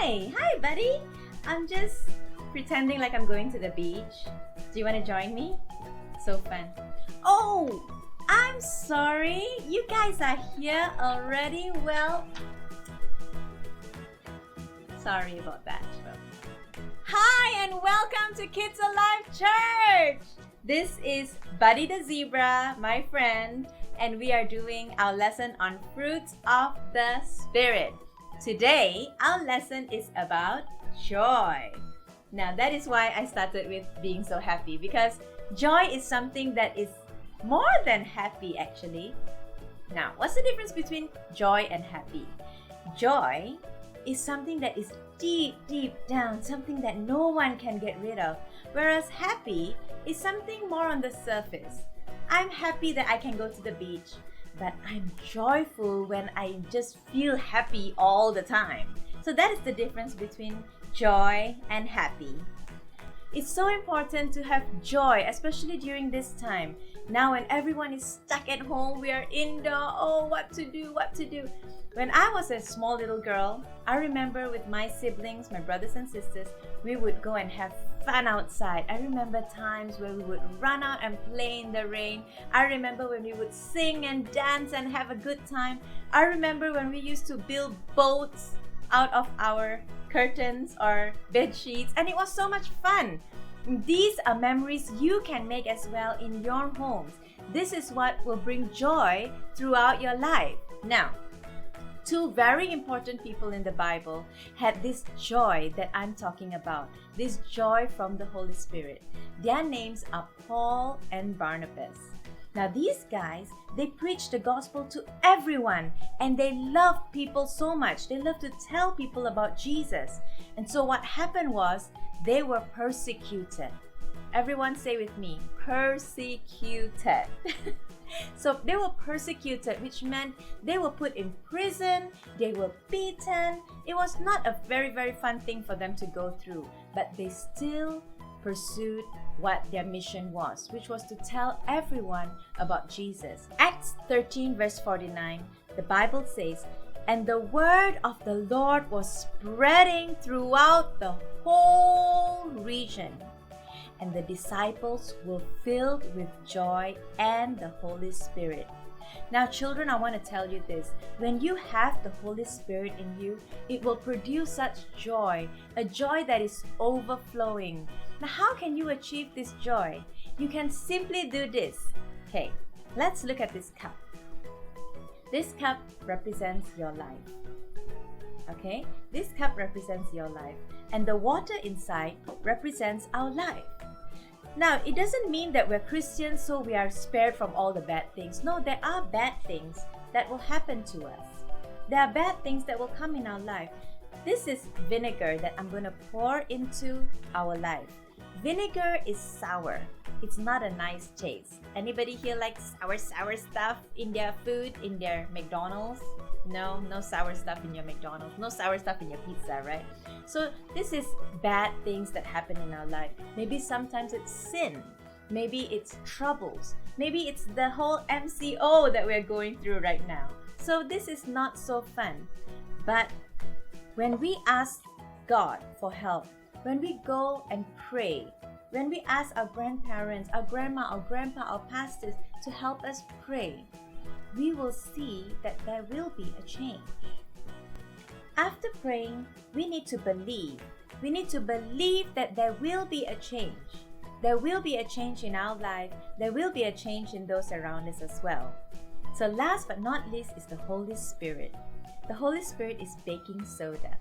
Hi, buddy. I'm just pretending like I'm going to the beach. Do you want to join me? So fun. Oh, I'm sorry. You guys are here already? Well, sorry about that. Hi, and welcome to KidsAlive Church. This is Buddy the Zebra, my friend, and we are doing our lesson on fruits of the Spirit. Today, our lesson is about joy. Now, that is why I started with being so happy, because joy is something that is more than happy, actually. Now, what's the difference between joy and happy? Joy is something that is deep down, something that no one can get rid of. Whereas happy is something more on the surface. I'm happy that I can go to the beach, but I'm joyful when I just feel happy all the time. So that is the difference between joy and happy. It's so important to have joy, especially during this time. Now when everyone is stuck at home, we are indoor, what to do. When I was a small little girl, I remember with my siblings, my brothers and sisters, we would go and have fun outside. I remember times where we would run out and play in the rain. I remember when we would sing and dance and have a good time. I remember when we used to build boats out of our curtains or bed sheets, and it was so much fun. These are memories you can make as well in your homes. This is what will bring joy throughout your life. Now, two very important people in the Bible had this joy that I'm talking about, this joy from the Holy Spirit. Their names are Paul and Barnabas. Now these guys, they preached the gospel to everyone, and they loved people so much. They loved to tell people about Jesus. And so what happened was, they were persecuted. Everyone say with me, persecuted. So they were persecuted, which meant they were put in prison, they were beaten. It was not a very fun thing for them to go through, but they still pursued what their mission was, which was to tell everyone about Jesus. Acts 13 verse 49, the Bible says, "And the word of the Lord was spreading throughout the whole region, and the disciples were filled with joy and the Holy Spirit." Now, children, I want to tell you this. When you have the Holy Spirit in you, it will produce such joy, a joy that is overflowing. Now, how can you achieve this joy? You can simply do this. Okay, let's look at this cup. This cup represents your life. Okay, this cup represents your life, and the water inside represents our life. Now, it doesn't mean that we're Christians so we are spared from all the bad things. No, there are bad things that will happen to us. There are bad things that will come in our life. This is vinegar that I'm going to pour into our life. Vinegar is sour. It's not a nice taste. Anybody here like sour stuff in their food, in their McDonald's? No sour stuff in your McDonald's. No sour stuff in your pizza, right? So this is bad things that happen in our life. Maybe sometimes it's sin. Maybe it's troubles. Maybe it's the whole MCO that we're going through right now. So this is not so fun. But when we ask God for help, when we go and pray, when we ask our grandparents, our grandma, our grandpa, our pastors to help us pray, we will see that there will be a change. After praying, we need to believe. We need to believe that there will be a change. There will be a change in our life. There will be a change in those around us as well. So last but not least is the Holy Spirit. The Holy Spirit is baking soda.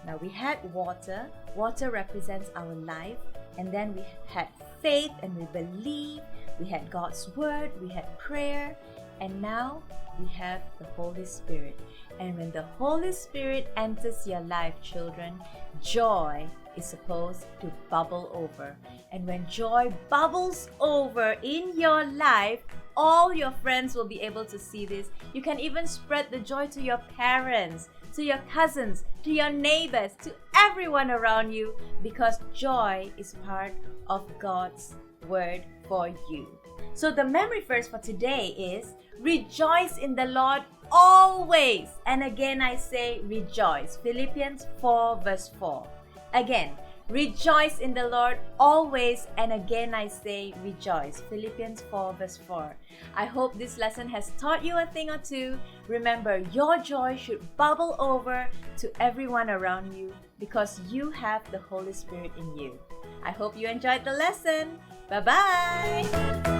Now we had water. Water represents our life. And then we had faith and we believe. We had God's word. We had prayer. And now we have the Holy Spirit. And when the Holy Spirit enters your life, children, joy is supposed to bubble over. And when joy bubbles over in your life, all your friends will be able to see this. You can even spread the joy to your parents, to your cousins, to your neighbors, to everyone around you, because joy is part of God's word for you. So the memory verse for today is, "Rejoice in the Lord always. And again I say rejoice. Philippians 4 verse 4. Again, rejoice in the Lord always. And again I say rejoice. Philippians 4 verse 4. I hope this lesson has taught you a thing or two. Remember, your joy should bubble over to everyone around you because you have the Holy Spirit in you. I hope you enjoyed the lesson. Bye-bye.